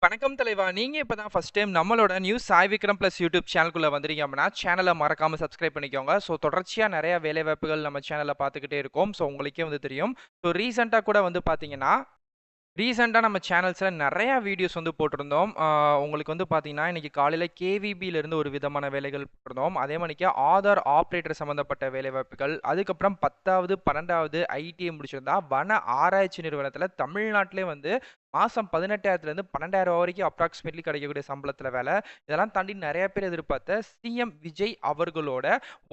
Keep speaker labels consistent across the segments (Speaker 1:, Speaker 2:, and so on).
Speaker 1: வணக்கம் தலைவா. நீங்க இப்ப தான் ஃபர்ஸ்ட் டைம் நம்மளோட news Sai Vikram plus YouTube சேனலுக்குள்ள வந்தீங்க அப்படின்னா, சேனல மறக்காம சப்ஸ்கிரைப் பண்ணிக்கோங்க. ஸோ தொடர்ச்சியா நெறைய வேலைவாய்ப்புகள் நம்ம சேனல்ல பார்த்துக்கிட்டே இருக்கோம். ஸோ உங்களுக்கே வந்து தெரியும். ஸோ ரீசென்ட்டா கூட வந்து பார்த்தீங்கன்னா, ரீசென்ட்டா நம்ம சேனல்ஸ்ல நெறையா வீடியோஸ் வந்து போட்டிருந்தோம். உங்களுக்கு வந்து பார்த்தீங்கன்னா, இன்னைக்கு காலையில கேவிபிலருந்து ஒரு விதமான வேலைகள் போட்டிருந்தோம். அதே மாணிக்கு ஆதார் ஆப்பரேட்டர் சம்மந்தப்பட்ட வேலைவாய்ப்புகள், அதுக்கப்புறம் 10வது, 12வது ஐடிஐ முடிச்சிருந்தா, வன ஆராய்ச்சி நிறுவனத்தில தமிழ்நாட்டிலே வந்து மாசம் 18,000லேருந்து 12,000 வரைக்கும் அப்ராக்ஸிமேட்லி கிடைக்கக்கூடிய சம்பளத்தில வேல. இதெல்லாம் தாண்டி நெறைய பேர் எதிர்பார்த்த சிஎம் விஜய் அவர்களோட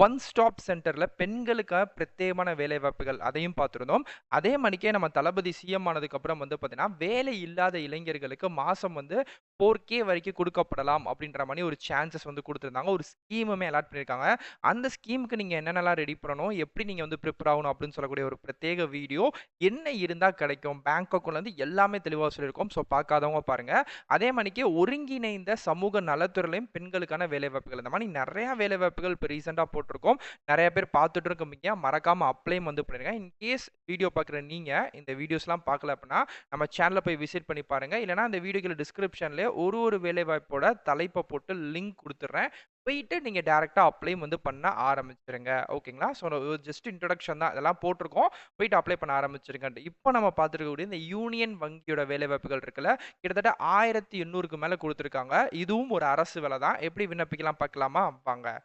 Speaker 1: ஒன் ஸ்டாப் சென்டர்ல பெண்களுக்காக பிரத்யேகமான வேலைவாய்ப்புகள் அதையும் பார்த்திருந்தோம். அதே மாணிக்கே நம்ம தளபதி சிஎம் ஆனதுக்கப்புறம் வந்து பார்த்தீங்கன்னா, வேலை இல்லாத இளைஞர்களுக்கு மாசம் வந்து 4K வரைக்கும் குடுக்கப்படலாம் அப்படின்ற மாரி ஒரு சான்ஸஸ் வந்து குடுத்திருந்தாங்க. ஒரு ஸ்கீமுமே அலாட் பண்ணியிருக்காங்க. அந்த ஸ்கீமுக்கு நீங்க என்னென்னலாம் ரெடி பண்ணணும், எப்படி நீங்க வந்து பிரிப்பேர் ஆகணும் அப்படின்னு சொல்லக்கூடிய ஒரு பிரத்யேக வீடியோ, என்ன இருந்தா கிடைக்கும், பேங்க் அக்கவுண்ட்லேருந்து எல்லாமே தெளிவா சொல்லியிருக்கோம். ஸோ பார்க்காதவங்க பாருங்க. அதே மாணிக்கு ஒருங்கிணைந்த சமூக நலத்துறையிலும் பெண்களுக்கான வேலைவாய்ப்புகள். இந்த மாரி நெறைய வேலைவாய்ப்புகள் இப்ப ரீசென்ட்டா போட்டிருக்கோம். நெறைய பேர் பார்த்துட்டு இருக்கீங்க. மறக்காம அப்ளையும் வந்து பண்ணிருங்க. இன் கேஸ் வீடியோ பார்க்குற நீங்க இந்த வீடியோஸ்லாம் பார்க்கல அப்படின்னா, நம்ம சேனல போய் விசிட் பண்ணி பாருங்க. இல்லன்னா அந்த வீடியோக்குள்ள டிஸ்கிரிப்ஷன்லயே ஒரு வேலைவாய்ப்போட தலைப்ப போட்டு லிங்க் குடுத்துடுறேன். போயிட்டு நீங்க டைரக்ட்டா அப்ளையும் வந்து பண்ண ஆரம்பிச்சுருங்க. ஓகேங்களா? ஸோ ஜஸ்ட் இன்ட்ரோடக்ஷன் தான். இதெல்லாம் போட்டிருக்கோம். போயிட்டு அப்ளை பண்ண ஆரம்பிச்சுருங்கன்ட்டு. இப்போ நம்ம பார்த்துருக்கக்கூடிய இந்த யூனியன் வங்கியோட வேலைவாய்ப்புகள் இருக்குல்ல, கிட்டத்தட்ட 1800க்கு மேல குடுத்துருக்காங்க. இதுவும் ஒரு அரசு வேல தான். எப்படி விண்ணப்பிக்கலாம் பார்க்கலாமா? வாங்க.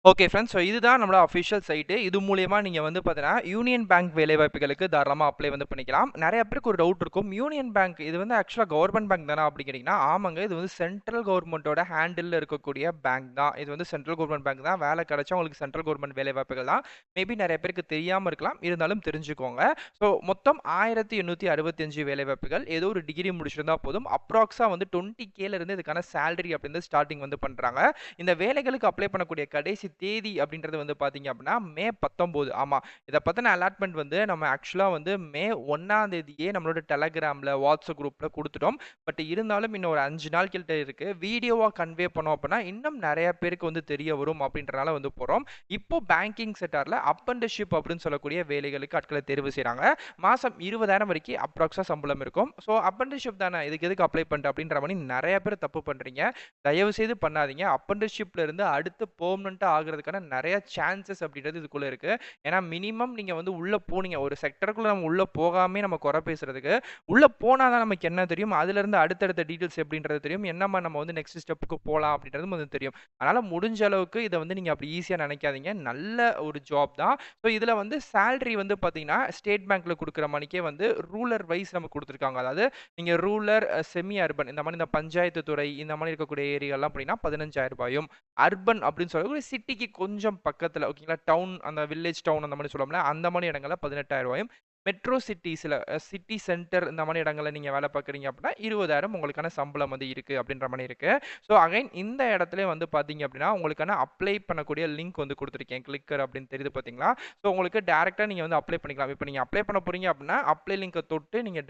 Speaker 1: Okay friends. ஸோ இதுதான் நம்மளோட அஃபிஷியல் சைட்டு. இது மூலியமா நீங்க வந்து பார்த்தீங்கன்னா, யூனியன் பேங்க் வேலைவாய்ப்புகளுக்கு தாராளமா அப்ளை வந்து பண்ணிக்கலாம். நெறைய பேருக்கு ஒரு டவுட் இருக்கும். யூனியன் பேங்க் இது வந்து ஆக்சுவலா கவர்ன்மென்ட் பேங்க் தானா? அப்படி கேட்டீங்கன்னா, ஆமாங்க. இது வந்து சென்ட்ரல் கவர்ன்மென்ட்டோட ஹேண்டில்ல இருக்கக்கூடிய பேங்க் தான். இது வந்து சென்ட்ரல் கவர்ன்மென்ட் பேங்க் தான். வேலை கிடைச்சா உங்களுக்கு சென்ட்ரல் கவர்ன்மென்ட் வேலைவாய்ப்புகள் தான். மேபி நெறைய பேருக்கு தெரியாம இருக்கலாம். இருந்தாலும் தெரிஞ்சுக்கோங்க. ஸோ மொத்தம் 1865 வேலைவாய்ப்புகள். ஏதோ ஒரு டிகிரி முடிச்சிருந்தா போதும். அப்ராக்ஸா வந்து 20Kல இருந்து இதுக்கான சேலரி அப்படின்றது ஸ்டார்ட்டிங் வந்து பண்றாங்க. இந்த வேலைகளுக்கு அப்ளை பண்ணக்கூடிய கடைசி தேதி அப்படின்றது வந்து பார்த்தீங்க அப்படின்னா, மே 19. ஆமா. இத பத்தின அலாட்மென்ட் வந்து நம்ம ஆக்சுவலா வந்து மே 1ஆம் தேதியே நம்மளோட டெலகிராம்ல, வாட்ஸ்அப் குரூப்ல குடுத்துட்டோம். பட் இருந்தாலும் இன்னும் ஒரு 5 நாள் கிட்ட இருக்கு. வீடியோவா கன்வே பண்ணோம் அப்படின்னா, இன்னும் நெறைய பேருக்கு வந்து தெரிய வரும் அப்படின்றனால வந்து போறோம். இப்போ பேங்கிங் செக்டார்ல அப்ரண்டிஸ்ஷிப் அப்படின்னு சொல்லக்கூடிய வேலைகளுக்கு ஆட்கள தேர்வு செய்றாங்க. மாசம் 20,000 வரைக்கும் அப்ராக்ஸா சம்பளம் இருக்கும். ஸோ அப்ரண்டிஸ்ஷிப் தானே இதுக்கு எதுக்கு அப்ளை பண்ணிட்டு அப்படின்ற மாரி நெறைய பேர் தப்பு பண்றீங்க. தயவு செய்து பண்ணாதீங்க. அப்ரண்டிஸ்ஷிப்ல இருந்து அடுத்து பெர்மனன்ட்டா ஆகுறதுக்கான நெறைய சான்ஸஸ் அப்படின்றது இதுக்குள்ள இருக்கு. ஏன்னா மினிமம் நீங்க வந்து உள்ள போனீங்க. ஒரு செக்டருக்குள்ள நம்ம உள்ள போகாமயே நம்ம குறை பேசுறதுக்கு, உள்ள போனா தான் நமக்கு என்ன தெரியும். அதிலிருந்து அடுத்தடுத்த டீட்டெயில்ஸ் எப்படின்றது தெரியும். என்னமா நம்ம வந்து நெக்ஸ்ட் ஸ்டெப்புக்கு போலாம் அப்படின்றதும் வந்து தெரியும். அதனால முடிஞ்ச அளவுக்கு இத வந்து நீங்க அப்படி ஈஸியா நெனைக்காதீங்க. நல்ல ஒரு ஜாப் தான். ஸோ இதுல வந்து சேலரி வந்து பார்த்தீங்கன்னா, ஸ்டேட் பேங்க்ல குடுக்குற மணிக்கே வந்து ரூரல் வைஸ் நமக்கு குடுத்துருக்காங்க. அதாவது நீங்க ரூரல், செமி அர்பன் இந்த மாரி இந்த பஞ்சாயத்து துறை இந்த மாரி இருக்கக்கூடிய ஏரியாலாம் போனீங்கன்னா ரூ. 15,000யும் அர்பன் அப்படின்னு சொல்லக்கூடிய சிட்டிக்கு கொஞ்சம் பக்கத்துல ஓகேங்களா, டவுன் அந்த வில்லேஜ் டவுன் அந்த மாரி சொல்லுவோம்ல, அந்த மாரி இடங்கள்ல 18,000யும் மெட்ரோ சிட்டீஸ்ல சிட்டி சென்டர் இந்த மாரி இடங்கள்ல நீங்க வேலை பார்க்குறீங்க அப்படின்னா 20,000 உங்களுக்கான சம்பளம் வந்து இருக்கு அப்படின்ற மாரி இருக்கு. ஸோ அகைன் இந்த இடத்திலே வந்து பார்த்தீங்க அப்படின்னா, உங்களுக்கான அப்ளை பண்ணக்கூடிய லிங்க் வந்து குடுத்துருக்கேன். கிளிக்கர் அப்படின்னு தெரியுது பார்த்தீங்களா? ஸோ உங்களுக்கு டைரக்ட்டா நீங்க வந்து அப்ளை பண்ணிக்கலாம். இப்ப நீங்க அப்ளை பண்ண போறீங்க அப்படின்னா, அப்ளை லிங்க தொட்டு நீங்க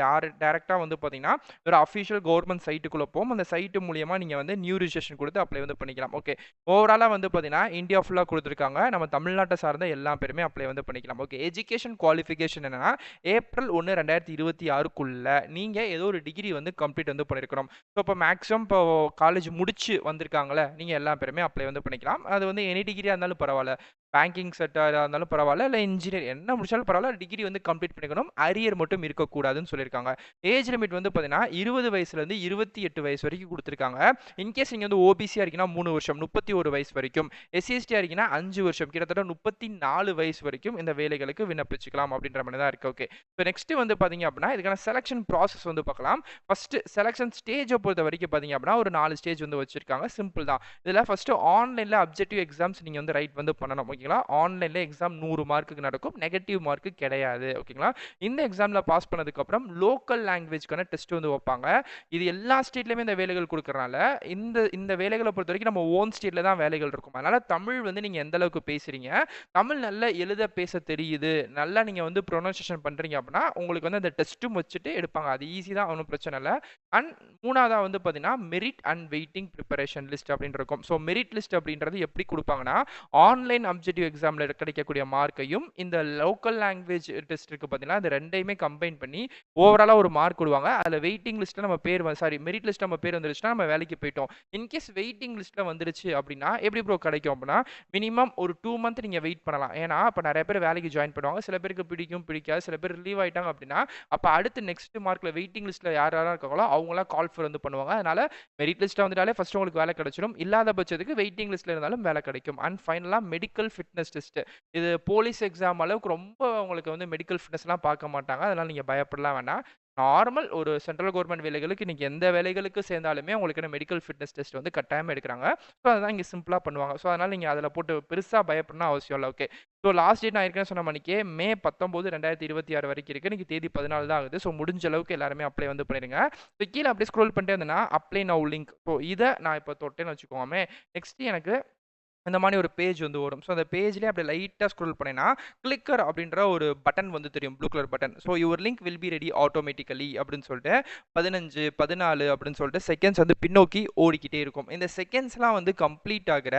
Speaker 1: டைரக்ட்டா வந்து பார்த்தீங்கன்னா, ஒரு அஃபிஷியல் கவர்ன்மென்ட் சைட்டுக்குள்ள போகும். அந்த சைட் மூலியமா நீங்க வந்து நியூ ரிஜிஸ்ட்ரேஷன் குடுத்து அப்ளை வந்து பண்ணிக்கலாம். ஓகே. ஓவராலா வந்து பார்த்தீங்கன்னா, இந்தியா ஃபுல்லா குடுத்துருக்காங்க. நம்ம தமிழ்நாட்ட சார்ந்த எல்லா பேருமே அப்ளை வந்து பண்ணிக்கலாம். ஓகே. எஜுகேஷன் குவாலிஃபிகேஷன் என்னன்னா, ஏப்ரல் 1, 2026க்குள்ள நீங்க ஏதோ ஒரு டிகிரி வந்து கம்ப்ளீட் வந்து பண்ணியிருக்கணும். ஸோ, இப்போ மேக்ஸிமம் இப்போ காலேஜ் முடிச்சு வந்திருக்காங்கல்ல, நீங்க எல்லா பேருமே அப்ளை வந்து பண்ணிக்கலாம். அது வந்து எனி டிகிரியா இருந்தாலும் பரவால்ல. பேங்கிங் செக்டாரா இருந்தாலும் பரவால்ல, இல்ல இன்ஜினியர் என்ன முடிச்சாலும் பரவால்ல. டிகிரி வந்து கம்ப்ளீட் பண்ணிக்கணும். அரியர் மட்டும் இருக்கக்கூடாதுன்னு சொல்லியிருக்காங்க. ஏஜ் லிமிட் வந்து பார்த்தீங்கன்னா, 20 வயசுலேருந்து 28 வயசு வரைக்கும் குடுத்துருக்காங்க. இன்கேஸ் நீங்க வந்து ஓபிசியா இருக்கீங்கன்னா 3 வருஷம், 31 வயசு வரைக்கும். எஸ்சி/எஸ்டியா இருக்கீங்கன்னா 5 வருஷம், கிட்டத்தட்ட 34 வயசு வரைக்கும் இந்த வேலைகளுக்கு விண்ணப்பிச்சுக்கலாம் அப்படின்ற மாரி தான் இருக்கு. ஓகே. இப்போ நெக்ஸ்ட் வந்து பார்த்தீங்க அப்படின்னா, இதுக்கான செலக்ஷன் ப்ராசஸ் வந்து பார்க்கலாம். ஃபர்ஸ்ட் செலக்ஷன் ஸ்டேஜ பொறுத்தவரைக்கும் பார்த்தீங்க அப்படின்னா, ஒரு 4 ஸ்டேஜ் வந்து வச்சிருக்காங்க. சிம்பிள் தான். இதுல ஃபர்ஸ்ட் ஆன்லைன்ல அப்ஜெக்டிவ் எக்ஸாம்ஸ் நீங்க வந்து ரைட் வந்து பண்ணணும். ஓகேங்களா? ஆன்லைன்ல எக்ஸாம் 100 மார்க்குக்கு நடக்கும். நெகட்டிவ் மார்க் கிடையாது. ஓகேங்களா? இந்த எக்ஸாம்ல பாஸ் பண்ணதுக்கு அப்புறம் லோக்கல் லாங்குவேஜ்க்கான டெஸ்ட் வந்து வைப்பாங்க. இது எல்லா ஸ்டேட்லயுமே இந்த வேலைகள் குடுக்கறனால, இந்த இந்த வேலைகள பொறுத்தவரைக்கும் நம்ம ஓன் ஸ்டேட்ல தான் வேலைகள் இருக்கும். அதனால தமிழ் வந்து நீங்க எந்த அளவுக்கு பேசுறீங்க, தமிழ் நல்லா எழுத பேச தெரியுது, நல்லா நீங்க வந்து ப்ரொனன்சியேஷன் பண்றீங்க அப்படின்னா, உங்களுக்கு வந்து அந்த டெஸ்ட்டும் வச்சுட்டு எடுப்பாங்க. அது ஈஸி தான், ஒண்ணும் பிரச்சனை இல்ல. அண்ட் 3வதா வந்து பார்த்தீங்கன்னா, merit and waiting preparation list அப்படின்னு இருக்கும். ஸோ மெரிட் லிஸ்ட் அப்படின்றது எப்படி குடுப்பாங்கன்னா, ஆன்லைன் அப்ஜெக்டிவ் ஆப்ஜெக்டிவ் எக்ஸாம்ல கிடைக்கக்கூடிய மார்க்கையும் இந்த லோக்கல் லாங்குவேஜ் டெஸ்ட் இருக்கு பார்த்தீங்களா, அது 2யுமே கம்பைன் பண்ணி ஓவராலா ஒரு மார்க் விடுவாங்க. அதில வெயிட்டிங் லிஸ்ட்ல நம்ம பேர் மெரிட் லிஸ்ட்ல நம்ம பேர் வந்துருச்சுன்னா நம்ம வேலைக்கு போய்ட்டோம். இன்கேஸ் வெயிட்டிங் லிஸ்ட்ல வந்துருச்சு அப்படின்னா எப்படி ப்ரோ கிடைக்கும் அப்படின்னா, மினிமம் ஒரு 2 மந்த் நீங்க வெயிட் பண்ணலாம். ஏன்னா, அப்ப நெறைய பேர் வேலைக்கு ஜாயின் பண்ணுவாங்க. சில பேருக்கு பிடிக்கும், பிடிக்காது. சில பேர் ரிலீவ் ஆயிட்டாங்க அப்படின்னா, அப்ப அடுத்து நெக்ஸ்ட் மார்க்ல வெயிட்டிங் லிஸ்ட்ல யார் யாரெல்லாம் இருக்காங்களோ அவங்கலாம் கால் ஃபார் வந்து பண்ணுவாங்க. அதனால மெரிட் லிஸ்ட்ல வந்துட்டாலே ஃபர்ஸ்ட் உங்களுக்கு வேலை கிடைச்சிடும். இல்லாத பட்சத்துக்கு வெயிட்டிங் லிஸ்ட்ல இருந்தாலும் வேலை கிடைக்கும். அண்ட் ஃபைனலா மெடிக்கல் ஃபிட்னஸ் டெஸ்ட். இது போலீஸ் எக்ஸாம் அளவுக்கு ரொம்ப உங்களுக்கு வந்து மெடிக்கல் ஃபிட்னஸ்லாம் பார்க்க மாட்டாங்க. அதனால நீங்க பயப்படலாம் வேண்டாம். நார்மல் ஒரு சென்ட்ரல் கவர்ன்மென்ட் வேலைகளுக்கு நீங்க எந்த வேலைகளுக்கு சேர்ந்தாலுமே உங்களுக்கு மெடிக்கல் ஃபிட்னஸ் டெஸ்ட் வந்து கட்டாயமா எடுக்குறாங்க. ஸோ அதுதான் இங்க சிம்பிளா பண்ணுவாங்க. ஸோ அதனால நீங்க அதில போட்டு பெருசா பயப்படணும்னு அவசியம் இல்ல. ஓகே. ஸோ லாஸ்ட் டேட் நான் ஏற்கனவே சொன்ன மாணிக்கே மே 19, 2026 வரைக்கும் இருக்கு. இன்னைக்கு தேதி 14 தான் ஆகுது. ஸோ முடிஞ்ச அளவுக்கு எல்லாருமே அப்ளை வந்து பண்ணிருங்க. ஸோ கீழ அப்படியே ஸ்க்ரோல் பண்ணிட்டே வந்தேன்னா, அப்ளை நவ் லிங்க். ஸோ இத நான் இப்ப தொட்டேன்னு வச்சுக்கோமே, நெக்ஸ்ட் எனக்கு இந்த மாரி ஒரு பேஜ் வந்து வரும். ஸோ அந்த பேஜ்லயே அப்படியே லைட்டா ஸ்க்ரோல் பண்ணேன்னா, கிளிக்கர் அப்படின்ற ஒரு பட்டன் வந்து தெரியும். Blue colour button. So your link will be ready automatically அப்படின்னு சொல்லிட்டு 15, 14 அப்படின்னு சொல்லிட்டு செகண்ட்ஸ் வந்து பின்னோக்கி ஓடிக்கிட்டே இருக்கும். இந்த செகண்ட்ஸ்லாம் வந்து கம்ப்ளீட் ஆகுற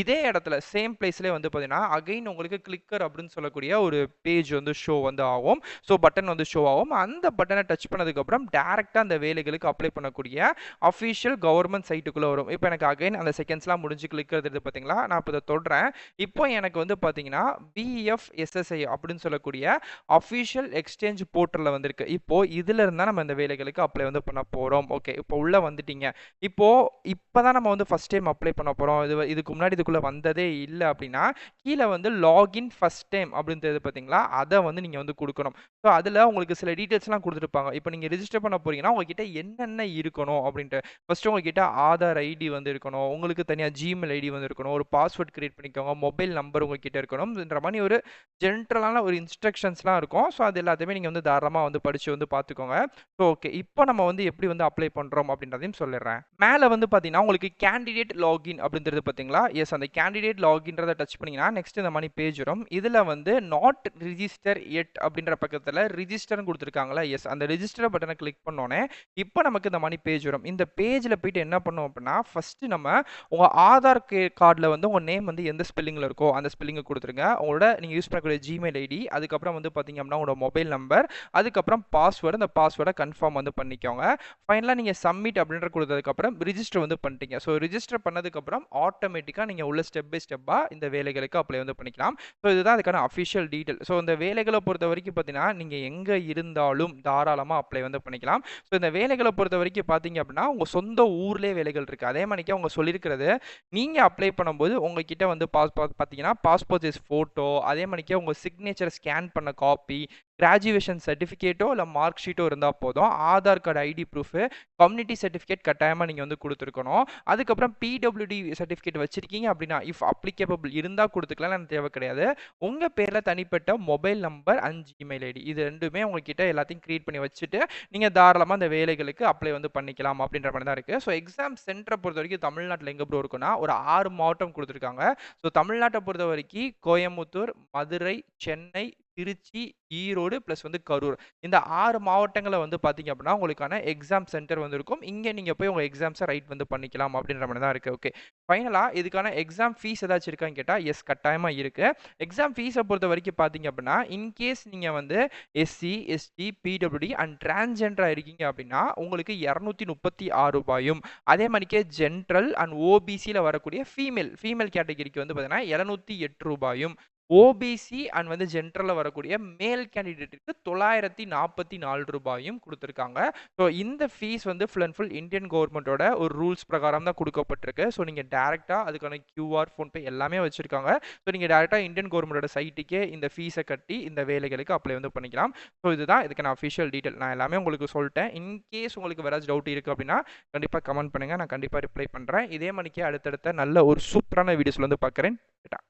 Speaker 1: இதே இடத்துல சேம் பிளேஸ்லயே வந்து பார்த்தீங்கன்னா, அகைன் உங்களுக்கு கிளிக்கர் அப்படின்னு சொல்லக்கூடிய ஒரு பேஜ் வந்து ஷோ வந்து ஆகும். ஸோ பட்டன் வந்து ஷோ ஆகும். அந்த பட்டன டச் பண்ணதுக்கப்புறம் டைரக்ட்டா அந்த வேலைகளுக்கு அப்ளை பண்ணக்கூடிய அஃபிஷியல் கவர்ன்மென்ட் சைட்டுக்குள்ள வரும். இப்ப எனக்கு அகைன் அந்த செகண்ட்ஸ்லாம் முடிஞ்சு கிளிக்கர் தெரியுது பார்த்தீங்களா? நான் இப்ப இத தொடுறேன். இப்போ எனக்கு வந்து பார்த்தீங்கன்னா, BFSSI அப்படின்னு சொல்லக்கூடிய அஃபிஷியல் எக்ஸ்சேஞ்ச் போர்ட்டல்ல வந்திருக்கு. இப்போ இதுல இருந்தா நம்ம இந்த வேலைகளுக்கு அப்ளை வந்து பண்ண போறோம். ஓகே. இப்போ உள்ள வந்துட்டீங்க. இப்போ இப்பதான் நம்ம வந்து ஃபர்ஸ்ட் டைம் அப்ளை பண்ண போறோம். இதுக்கு முன்னாடி இதுக்குள்ள வந்ததே இல்ல அப்படின்னா, கீழ வந்து லாகின் ஃபர்ஸ்ட் டைம் அப்படின்னு தெரியுது பார்த்தீங்களா? அத வந்து நீங்க வந்து குடுக்கணும். ஸோ அதுல உங்களுக்கு சில டீட்டெயில்ஸ்லாம் குடுத்துருப்பாங்க. இப்போ நீங்க ரிஜிஸ்டர் பண்ண போறீங்கன்னா, உங்ககிட்ட என்னென்ன இருக்கணும் அப்படின்ட்டு. ஃபர்ஸ்ட் உங்ககிட்ட ஆதார் ஐடி வந்து இருக்கணும். உங்களுக்கு தனியா Gmail ஐடி வந்து இருக்கணும். ஒரு பாஸ்வேர்ட் கிரியேட் பண்ணிக்கோங்க. மொபைல் நம்பர் உங்ககிட்ட இருக்கணும்ன்ற மாரி ஒரு ஜென்ரலான ஒரு இன்ஸ்ட்ரக்ஷன்ஸ்லாம் இருக்கும். ஸோ அது எல்லாத்தையுமே நீங்க வந்து தாராளமா வந்து படிச்சு வந்து பார்த்துக்கோங்க. So okay. இப்போ நம்ம வந்து எப்படி வந்து அப்ளை பண்றோம் அப்படின்றதையும் சொல்லிடுறேன். மேல வந்து பார்த்தீங்கன்னா, உங்களுக்கு கேண்டிடேட் லாகின் அப்படின்றது பார்த்தீங்களா? எஸ் அந்த கேண்டிடேட் லாகின்றத டச் பண்ணீங்கன்னா, நெக்ஸ்ட் இந்த மாரி பேஜ் வரும். இதுல வந்து நாட் ரிஜிஸ்டர் எட் அப்படின்ற பக்கத்துல ரிஜிஸ்டர்ன்னு குடுத்துருக்காங்கல்ல? எஸ் அந்த ரிஜிஸ்டர் பட்டன கிளிக் பண்ணோனே, இப்போ நமக்கு இந்த மாரி பேஜ் வரும். இந்த பேஜ்ல போயிட்டு என்ன பண்ணுவோம் அப்படின்னா, ஃபர்ஸ்ட் நம்ம உங்க ஆதார் கார்டுல வந்து உங்க நேம் வந்து எந்த ஸ்பெல்லிங்ல இருக்கோ அந்த ஸ்பெல்லிங்க குடுத்துருங்க. உங்களோட நீங்க யூஸ் பண்ணக்கூடிய Gmail ஐடி, அதுக்கப்புறம் வந்து பார்த்தீங்க அப்படின்னா, உங்களோட மொபைல் நம்பர், அதுக்கப்புறம் பாஸ்வேர்ட். அந்த பாஸ்வேர்ட கன்ஃபார்ம் வந்து பண்ணிக்கோங்க. ஃபைனலா நீங்க சப்மிட் அப்படின்ற குடுத்ததுக்கப்புறம் ரிஜிஸ்டர் வந்து பண்ணிட்டீங்க. ஸோ ரிஜிஸ்டர் பண்ணதுக்கப்புறம் ஆட்டோமேட்டிக்கா நீங்க உள்ள ஸ்டெப் பை ஸ்டெப்பா இந்த வேலைகளுக்கு அப்ளை வந்து பண்ணிக்கலாம். ஸோ இதுதான் அதுக்கான அஃபிஷியல் டீட்டெயில். ஸோ இந்த வேலைகள பொறுத்தவரைக்கும் பார்த்தீங்கன்னா, நீங்க எங்க இருந்தாலும் தாராளமா அப்ளை வந்து பண்ணிக்கலாம். ஸோ இந்த வேலைகள பொறுத்தவரைக்கும் பார்த்தீங்க அப்படின்னா, உங்க சொந்த ஊர்லயே வேலைகள் இருக்கு. அதே மாரிக்கு அவங்க சொல்லியிருக்கிறது, நீங்க அப்ளை பண்ணும்போது உங்ககிட்ட வந்து பார்த்தீங்கன்னா, பாஸ்போர்ட் சைஸ் ஃபோட்டோ, அதே மாரிக்கு உங்க சிக்னேச்சர் ஸ்கேன் பண்ண காப்பி, கிராஜுவேஷன் சர்டிஃபிகேட்டோ இல்ல மார்க் ஷீட்டோ இருந்தா போதும். Aadhaar card ID proof, community certificate கட்டாயமா நீங்க வந்து குடுத்துருக்கணும். அதுக்கப்புறம் பிடபிள்யூடி சர்டிஃபிகேட் வச்சிருக்கீங்க அப்படின்னா, இஃப் அப்ளிகேபல் இருந்தா குடுத்துக்கலாம். இல்லன்னா தேவை கிடையாது. உங்க பேர்ல தனிப்பட்ட mobile number and Gmail ID இது 2மே உங்ககிட்ட எல்லாத்தையும் கிரியேட் பண்ணி வச்சுட்டு, நீங்க தாராளமா அந்த வேலைகளுக்கு அப்ளை வந்து பண்ணிக்கலாம் அப்படின்ற மாரி தான் இருக்கு. ஸோ எக்ஸாம் சென்டர பொறுத்தவரைக்கும் தமிழ்நாட்டுல எங்க ப்ரோ இருக்குன்னா, ஒரு 6 மாவட்டம் குடுத்துருக்காங்க. ஸோ தமிழ்நாட்ட பொறுத்தவரைக்கும் கோயம்புத்தூர், மதுரை, சென்னை, திருச்சி, ஈரோடு பிளஸ் வந்து கரூர். இந்த 6 மாவட்டங்கள்ல வந்து பார்த்தீங்க அப்படின்னா, உங்களுக்கான எக்ஸாம் சென்டர் வந்து இருக்கும். இங்க நீங்க போய் உங்க எக்ஸாம்ஸ ரைட் வந்து பண்ணிக்கலாம் அப்படின்ற மாரி தான் இருக்கு. ஓகே. ஃபைனலா இதுக்கான எக்ஸாம் ஃபீஸ் ஏதாச்சும் இருக்கான்னு கேட்டா, எஸ் கட்டாயமா இருக்கு. எக்ஸாம் ஃபீஸ பொறுத்தவரைக்கும் பார்த்தீங்க அப்படின்னா, இன்கேஸ் நீங்க வந்து எஸ்சி, எஸ்டி, பிடபிள்யூடி அண்ட் டிரான்ஸ்ஜெண்டரா இருக்கீங்க அப்படின்னா, உங்களுக்கு ரூ. 236 அதே மாரிக்கே ஜென்ரல் அண்ட் ஓபிசில வரக்கூடிய ஃபீமேல் கேட்டகரிக்கு வந்து பார்த்தீங்கன்னா, ரூ. 708 ஓபிசி அண்ட் வந்து ஜென்ரல்ல வரக்கூடிய மேல் கேண்டிடேட்டுக்கு ரூ. 944 குடுத்துருக்காங்க. ஸோ இந்த ஃபீஸ் வந்து ஃபுல் அண்ட் ஃபுல் இந்தியன் கவர்மெண்ட்டோட ஒரு ரூல்ஸ் பிரகாரம் தான் குடுக்கப்பட்டிருக்கு. ஸோ நீங்க டைரக்ட்டா அதுக்கான கியூஆர், ஃபோன்பே எல்லாமே வச்சிருக்காங்க. ஸோ நீங்க டைரக்ட்டா இந்தியன் கவர்மெண்ட்டோட சைட்டுக்கே இந்த ஃபீஸ கட்டி இந்த வேலைகளுக்கு அப்ளை வந்து பண்ணிக்கலாம். ஸோ இதுதான் இதுக்கான அஃபிஷியல் டீட்டெயில். நான் எல்லாமே உங்களுக்கு சொல்லிட்டேன். இன்கேஸ் உங்களுக்கு வேற ஏதாச்சும் டவுட் இருக்கு அப்படின்னா, கண்டிப்பா கமெண்ட் பண்ணுங்க. நான் கண்டிப்பா ரிப்ளை பண்றேன். இதே மாரிக்கே அடுத்தடுத்த நல்ல ஒரு சூப்பரான வீடியோஸ்ல வந்து பார்க்குறேன். டாடா.